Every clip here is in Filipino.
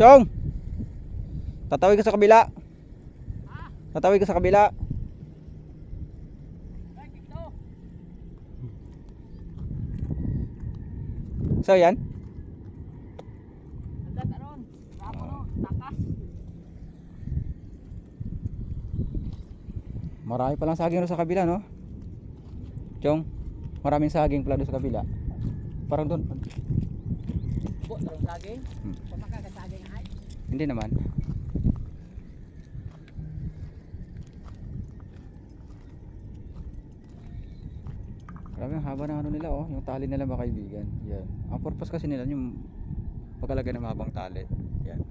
Chong, tatawid ka sa kabila. Tatawid ka sa kabila. So yan. Marami palang saging doon sa kabila, no? Chong, maraming saging pala doon sa kabila. Parang doon. Po, tarong saging? Pamaka ka saging ay? Hindi naman. Grabe ang haba ng ano nila, oh, yung tali nila mga kaibigan. Yan. Ang purpose kasi nila yung pagkalagay ng mahabang tali. Yan.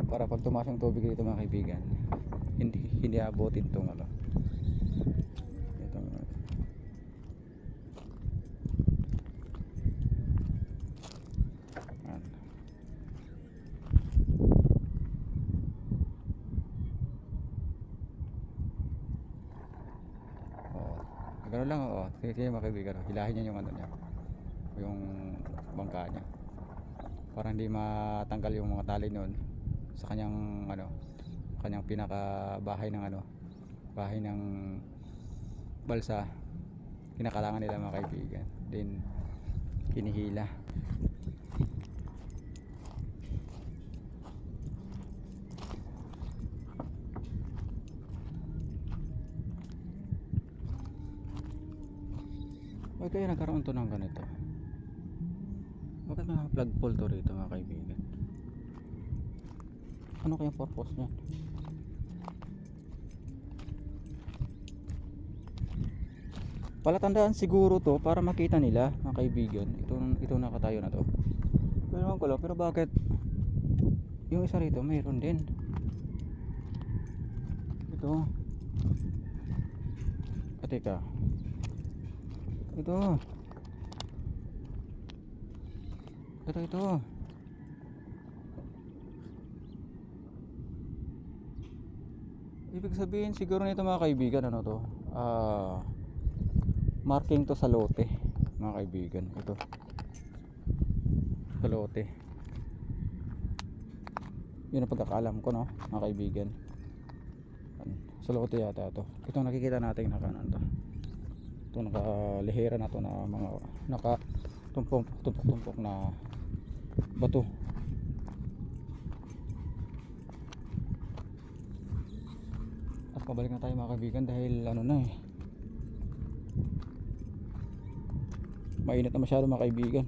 Para pag tumaas ang tubig dito mga kaibigan, hindi abutin tong ano. Itong yan. Gano'n lang, oo. Sige mga kaibigan, hilahin niya yung ano niya, yung bangka niya, para hindi matanggal yung mga tali noon sa kanyang ano, kanyang pinaka bahay ng ano, bahay ng balsa. Kinakalangan nila mga kaibigan, then kinihila. Bakit kaya nagkaroon to ng ganito? Bakit may mga flagpole to rito mga kaibigan? Ano kaya purpose niyan? Palatandaan siguro to para makita nila mga kaibigan. Ito nakatayo na to. Pero naman ko lang, pero bakit yung isa rito mayroon din? Ito. Teka. Ito. Ibig sabihin siguro nito mga kaibigan, ano to? Marking to sa lote mga kaibigan. Ito. Sa lote. Yun ang pagkakaalam ko, no, mga kaibigan. Sa lote yata to. Itong nakikita natin nakanan to. Ito nakalihera na to na mga tumpok na bato. At pabalik na tayo mga kaibigan dahil ano na eh, mainit na masyado mga kaibigan.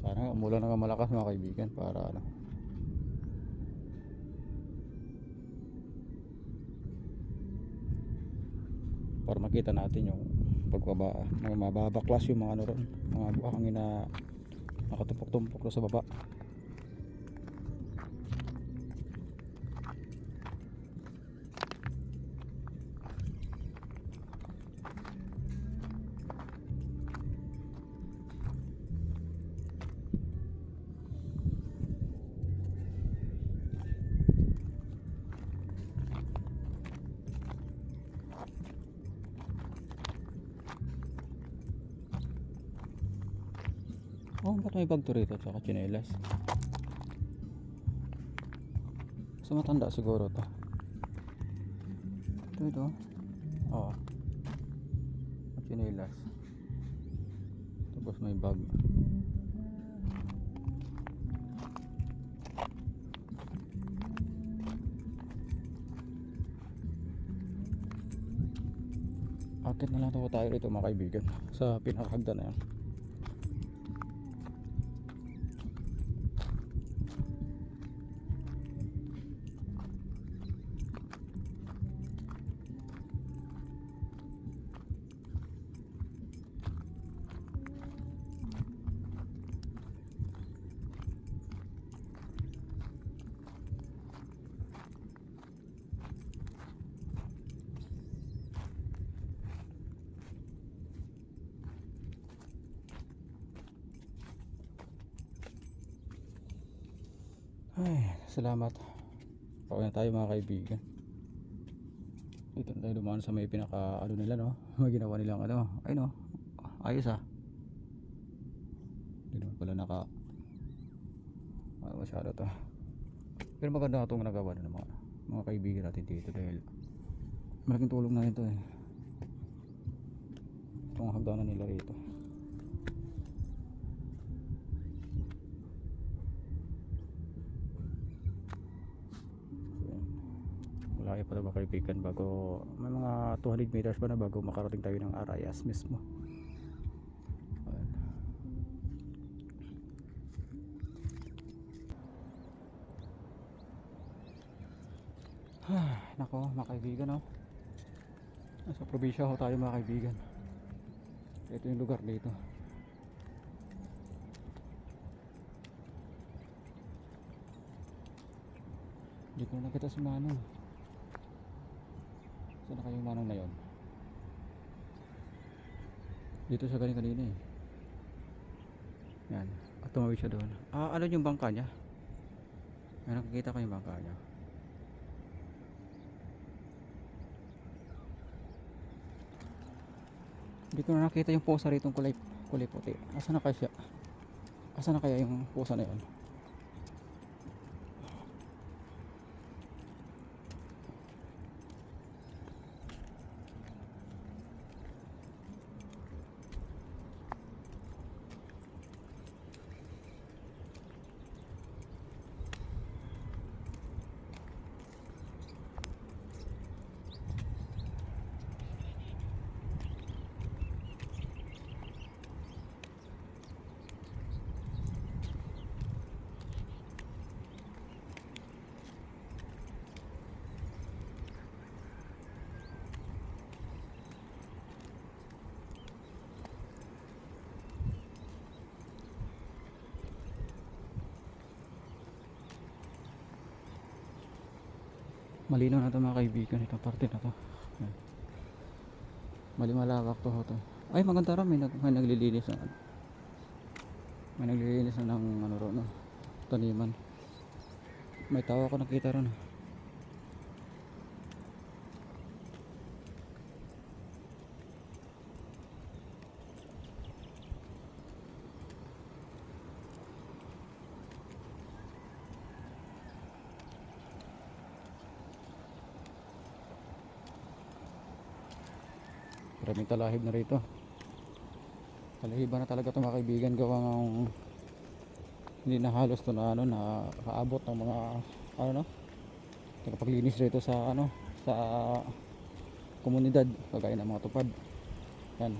Sana umulan na malakas mga kaibigan para ano, para makita natin yung pagbaba, mababaklas yung mga ano ron, mga buhangin na nakatumpok-tumpok sa baba. Oh, ba't may bag to rito tsaka tsinelas? Sa matanda siguro to. Ito. Oo. Tsinelas. Tapos may bag. Akit na lang tayo rito mga kaibigan sa pinakahagdan na yan. Ay, salamat. Pauwi na tayo mga kaibigan. Dito na tayo dumaan sa may pinaka ano nila, no? May ginawa nilang ano. Ay no. Ayos ah. Hindi naman pala naka masyado to. Pero maganda itong nagawa na ng mga kaibigan natin dito dahil malaking tulong na ito eh. Itong hagdanan nila rito. Malayo pa na ba kaibigan bago may mga 200 meters pa na bago makarating tayo ng Arayas mismo. Nako mga kaibigan, oh. Nasa probinsya ho tayo mga kaibigan. Ito yung lugar dito. Hindi ko nakita si Manong. Saan na kayong Manong na yun? Dito siya galing kanina eh. Yan. At tumawid siya doon. Ano yung bangka niya? May nakikita ko yung bangka niya. Hindi ko na nakita yung pusa rito kulay puti. Asa na kaya siya? Asa na kaya yung pusa na yun? Malinaw na ito mga kaibigan, itong parte na to. Yan. Malimalawak to, to. Ay maganda rin, may naglilinis na may naglilinis na ng ano ro, no? Taniman. May tawa ko nakita ron. Maraming talahib na rito. Talahiban na talaga ito mga kaibigan, gawa ng hindi na halos ito na nakaabot ng mga tagapaglinis rito sa sa komunidad kagaya ng mga tupad. Yan.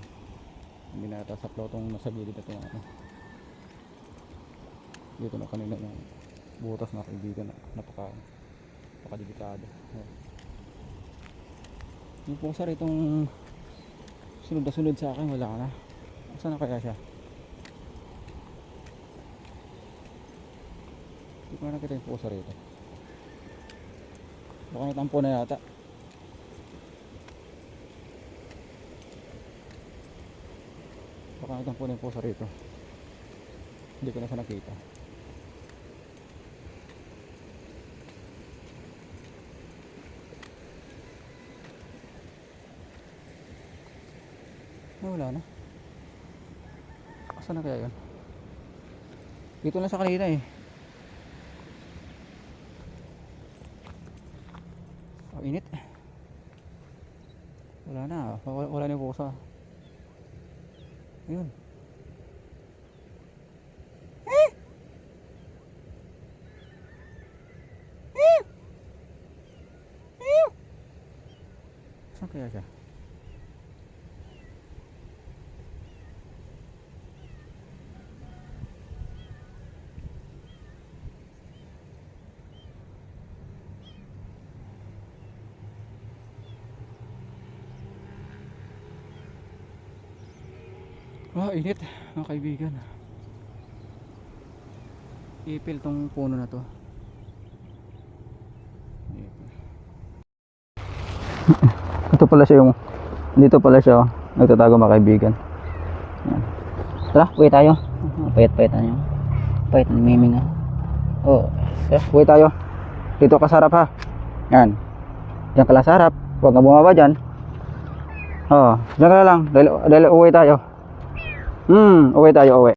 Hindi na sa plotong nasa gilid ito dito na kanina ng butas mga kaibigan, napakadelikado. Yung pusa ritong sunod na sunod sa akin, wala na. Saan na kaya siya? Hindi ko na nakita yung pusa rito. Baka natampo na yata. Baka natampo na yung pusa rito. Hindi ko na siya nakita. Wala na. Saan na kaya yun? Dito lang sa kanina eh. Init. Wala na. Wala na yung pusa. Ayun. Saan kaya siya? Init mga kaibigan. Ipil tong puno na to. Ito pala siya yung dito pala siya, oh. Nagtatago mga kaibigan. Yan. Tara, uwi tayo. Payat-payat tayo. Payat ni Miming. Oh, tara, uwi tayo. Dito ka sa harap ha. Yan. Diyan ka lang sa harap. Huwag ka bumaba dyan. Oo, diyan ka na lang. Dahil uwi tayo. Uwi tayo, uwi.